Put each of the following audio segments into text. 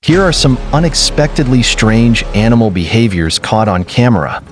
Here are some unexpectedly strange animal behaviors caught on camera.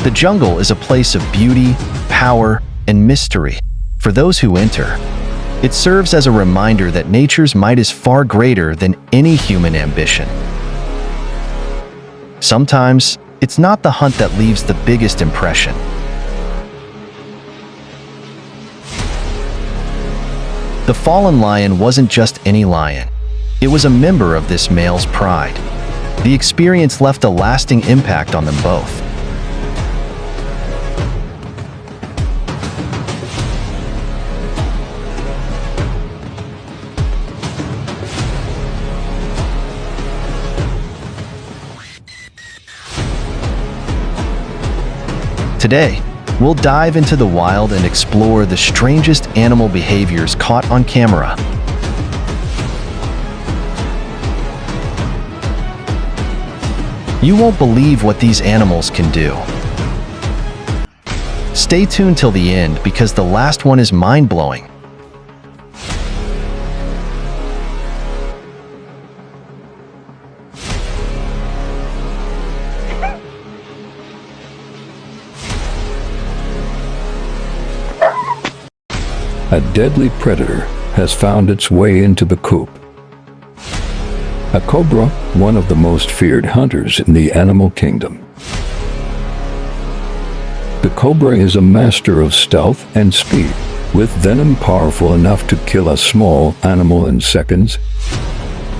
The jungle is a place of beauty, power, and mystery for those who enter. It serves as a reminder that nature's might is far greater than any human ambition. Sometimes, it's not the hunt that leaves the biggest impression. The fallen lion wasn't just any lion. It was a member of this male's pride. The experience left a lasting impact on them both. Today, we'll dive into the wild and explore the strangest animal behaviors caught on camera. You won't believe what these animals can do. Stay tuned till the end because the last one is mind-blowing. A deadly predator has found its way into the coop. A cobra, one of the most feared hunters in the animal kingdom. The cobra is a master of stealth and speed, with venom powerful enough to kill a small animal in seconds.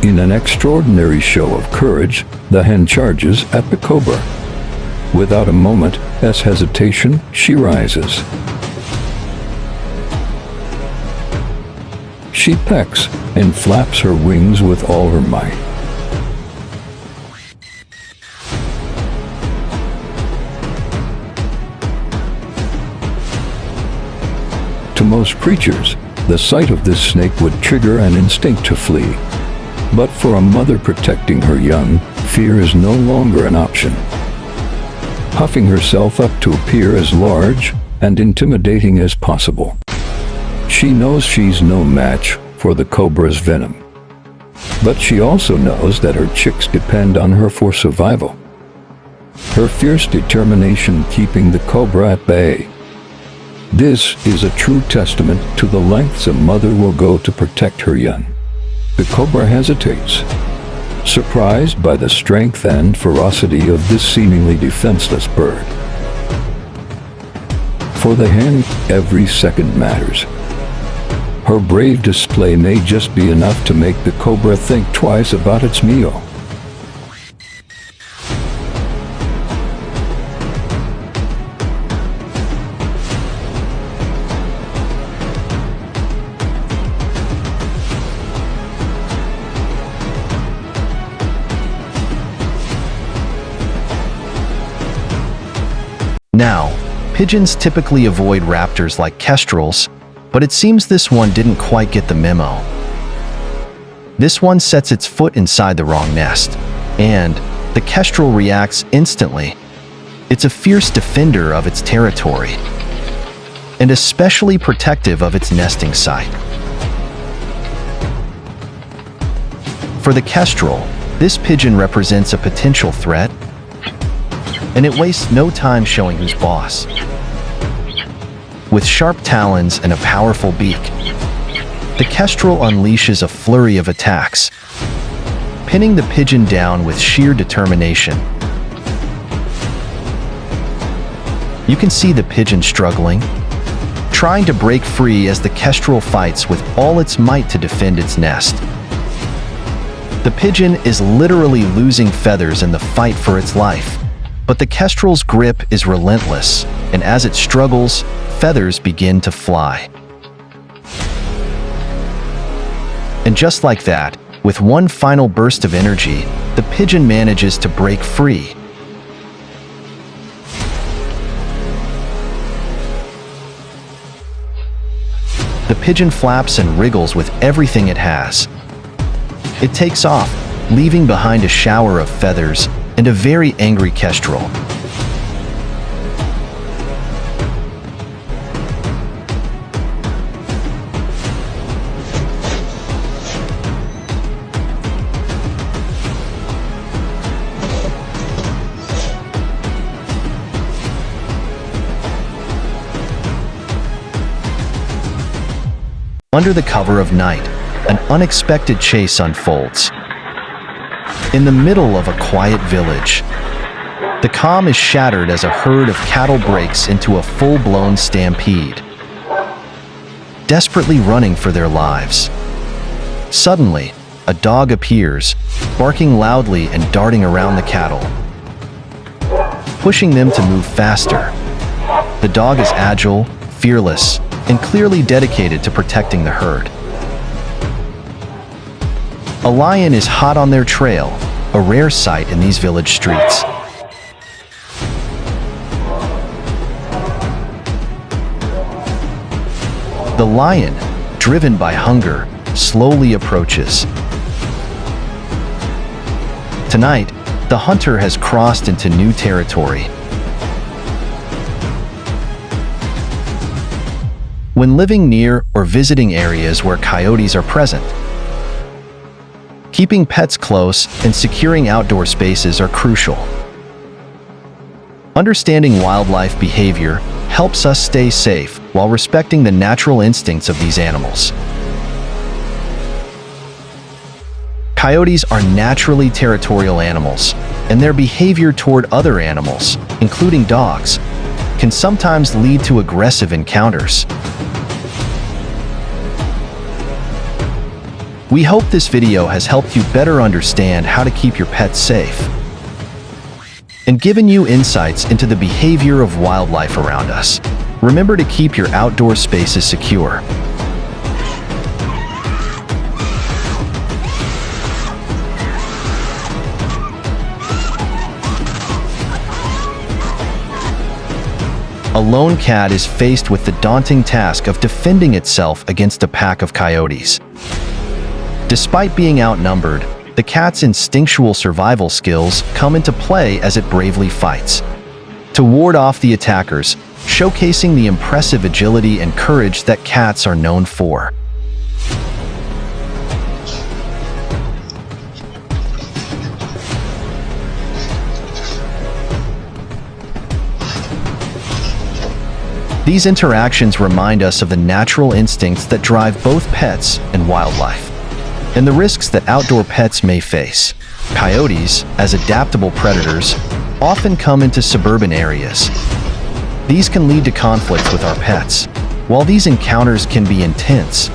In an extraordinary show of courage, the hen charges at the cobra. Without a moment's hesitation, she rises. She pecks and flaps her wings with all her might. To most creatures, the sight of this snake would trigger an instinct to flee. But for a mother protecting her young, fear is no longer an option. Puffing herself up to appear as large and intimidating as possible, she knows she's no match for the cobra's venom. But she also knows that her chicks depend on her for survival. Her fierce determination keeping the cobra at bay. This is a true testament to the lengths a mother will go to protect her young. The cobra hesitates, surprised by the strength and ferocity of this seemingly defenseless bird. For the hen, every second matters. Her brave display may just be enough to make the cobra think twice about its meal. Now, pigeons typically avoid raptors like kestrels, but it seems this one didn't quite get the memo. This one sets its foot inside the wrong nest, and the kestrel reacts instantly. It's a fierce defender of its territory, and especially protective of its nesting site. For the kestrel, this pigeon represents a potential threat, and it wastes no time showing who's boss. With sharp talons and a powerful beak, the kestrel unleashes a flurry of attacks, pinning the pigeon down with sheer determination. You can see the pigeon struggling, trying to break free as the kestrel fights with all its might to defend its nest. The pigeon is literally losing feathers in the fight for its life, but the kestrel's grip is relentless, and as it struggles, feathers begin to fly. And just like that, with one final burst of energy, the pigeon manages to break free. The pigeon flaps and wriggles with everything it has. It takes off, leaving behind a shower of feathers and a very angry kestrel. Under the cover of night, an unexpected chase unfolds. In the middle of a quiet village, the calm is shattered as a herd of cattle breaks into a full-blown stampede, desperately running for their lives. Suddenly, a dog appears, barking loudly and darting around the cattle, pushing them to move faster. The dog is agile, fearless, and clearly dedicated to protecting the herd. A lion is hot on their trail, a rare sight in these village streets. The lion, driven by hunger, slowly approaches. Tonight, the hunter has crossed into new territory. When living near or visiting areas where coyotes are present, keeping pets close and securing outdoor spaces are crucial. Understanding wildlife behavior helps us stay safe while respecting the natural instincts of these animals. Coyotes are naturally territorial animals, and their behavior toward other animals, including dogs, can sometimes lead to aggressive encounters. We hope this video has helped you better understand how to keep your pets safe and given you insights into the behavior of wildlife around us. Remember to keep your outdoor spaces secure. A lone cat is faced with the daunting task of defending itself against a pack of coyotes. Despite being outnumbered, the cat's instinctual survival skills come into play as it bravely fights to ward off the attackers, showcasing the impressive agility and courage that cats are known for. These interactions remind us of the natural instincts that drive both pets and wildlife, and the risks that outdoor pets may face. Coyotes, as adaptable predators, often come into suburban areas. These can lead to conflicts with our pets. While these encounters can be intense,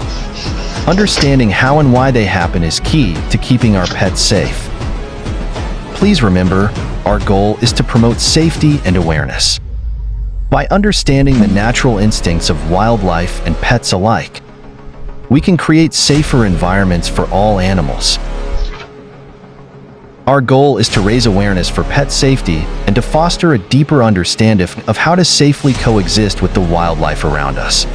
understanding how and why they happen is key to keeping our pets safe. Please remember, our goal is to promote safety and awareness. By understanding the natural instincts of wildlife and pets alike, we can create safer environments for all animals. Our goal is to raise awareness for pet safety and to foster a deeper understanding of how to safely coexist with the wildlife around us.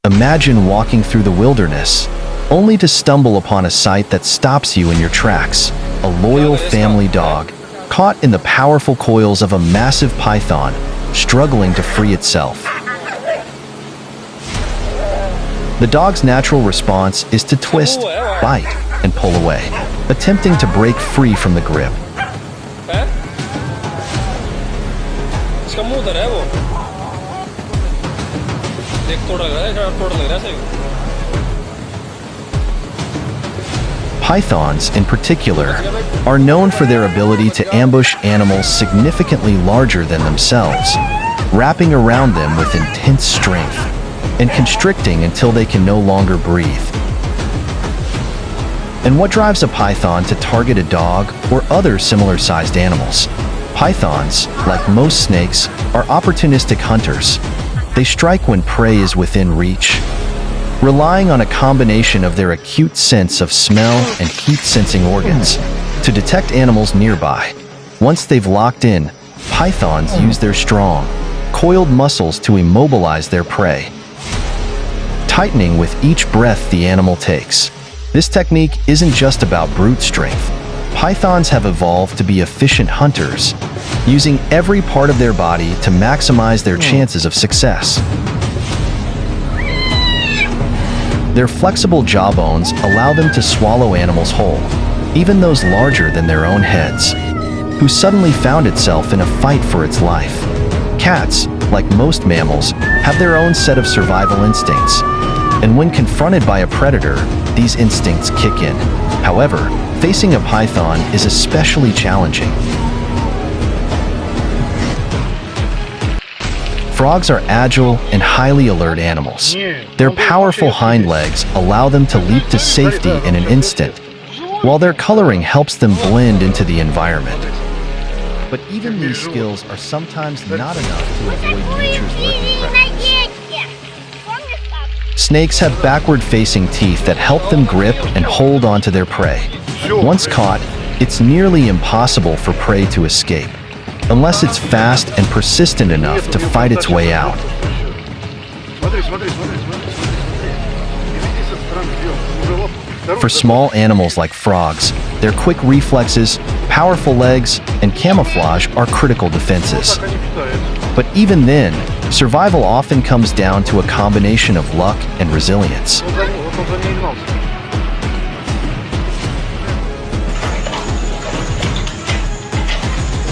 Imagine walking through the wilderness, only to stumble upon a sight that stops you in your tracks. A loyal family dog, caught in the powerful coils of a massive python, struggling to free itself. The dog's natural response is to twist, bite, and pull away, attempting to break free from the grip. Pythons, in particular, are known for their ability to ambush animals significantly larger than themselves, wrapping around them with intense strength and constricting until they can no longer breathe. And what drives a python to target a dog or other similar-sized animals? Pythons, like most snakes, are opportunistic hunters. They strike when prey is within reach, relying on a combination of their acute sense of smell and heat-sensing organs to detect animals nearby. Once they've locked in, pythons use their strong, coiled muscles to immobilize their prey, tightening with each breath the animal takes. This technique isn't just about brute strength. Pythons have evolved to be efficient hunters, using every part of their body to maximize their chances of success. Their flexible jawbones allow them to swallow animals whole, even those larger than their own heads, who suddenly found itself in a fight for its life. Cats, like most mammals, have their own set of survival instincts, and when confronted by a predator, these instincts kick in. However, facing a python is especially challenging. Frogs are agile and highly alert animals. Their powerful hind legs allow them to leap to safety in an instant, while their coloring helps them blend into the environment. But even these skills are sometimes not enough to avoid nature's lurking predators. Snakes have backward-facing teeth that help them grip and hold onto their prey. Once caught, it's nearly impossible for prey to escape, unless it's fast and persistent enough to fight its way out. For small animals like frogs, their quick reflexes, powerful legs, and camouflage are critical defenses. But even then, survival often comes down to a combination of luck and resilience.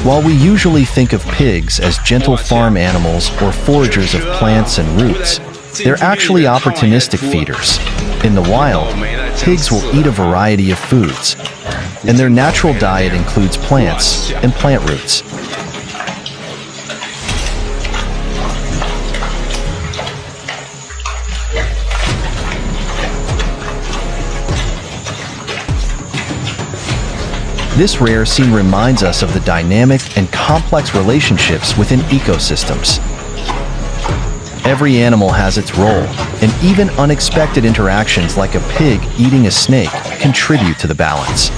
While we usually think of pigs as gentle farm animals or foragers of plants and roots, they're actually opportunistic feeders. In the wild, pigs will eat a variety of foods, and their natural diet includes plants and plant roots. This rare scene reminds us of the dynamic and complex relationships within ecosystems. Every animal has its role, and even unexpected interactions like a pig eating a snake contribute to the balance.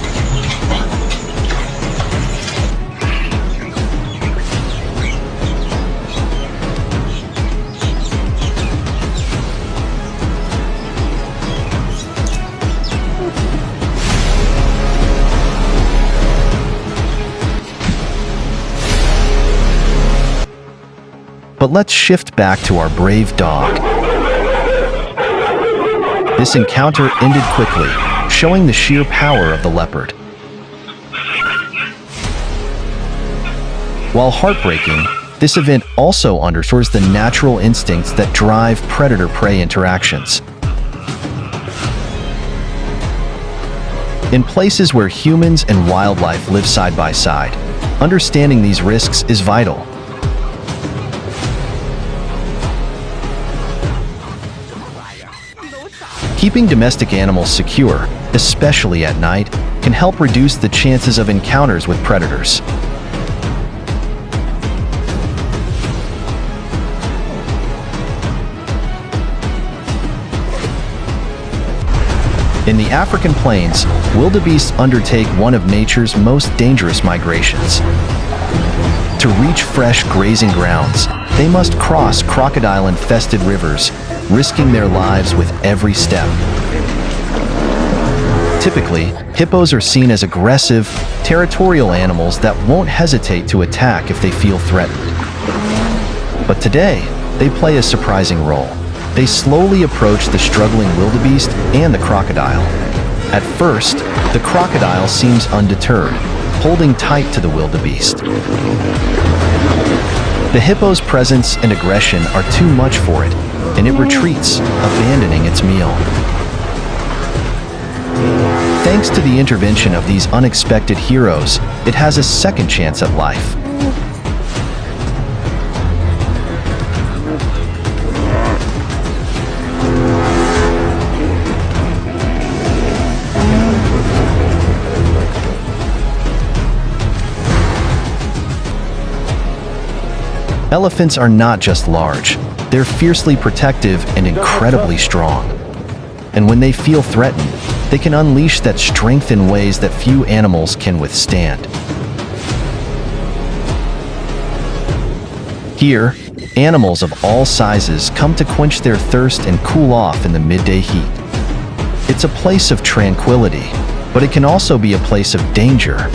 But let's shift back to our brave dog. This encounter ended quickly, showing the sheer power of the leopard. While heartbreaking, this event also underscores the natural instincts that drive predator-prey interactions. In places where humans and wildlife live side by side, understanding these risks is vital. Keeping domestic animals secure, especially at night, can help reduce the chances of encounters with predators. In the African plains, wildebeests undertake one of nature's most dangerous migrations. To reach fresh grazing grounds, they must cross crocodile-infested rivers, risking their lives with every step. Typically, hippos are seen as aggressive, territorial animals that won't hesitate to attack if they feel threatened. But today, they play a surprising role. They slowly approach the struggling wildebeest and the crocodile. At first, the crocodile seems undeterred, holding tight to the wildebeest. The hippo's presence and aggression are too much for it, and it retreats, abandoning its meal. Thanks to the intervention of these unexpected heroes, it has a second chance at life. Elephants are not just large, they're fiercely protective and incredibly strong. And when they feel threatened, they can unleash that strength in ways that few animals can withstand. Here, animals of all sizes come to quench their thirst and cool off in the midday heat. It's a place of tranquility, but it can also be a place of danger.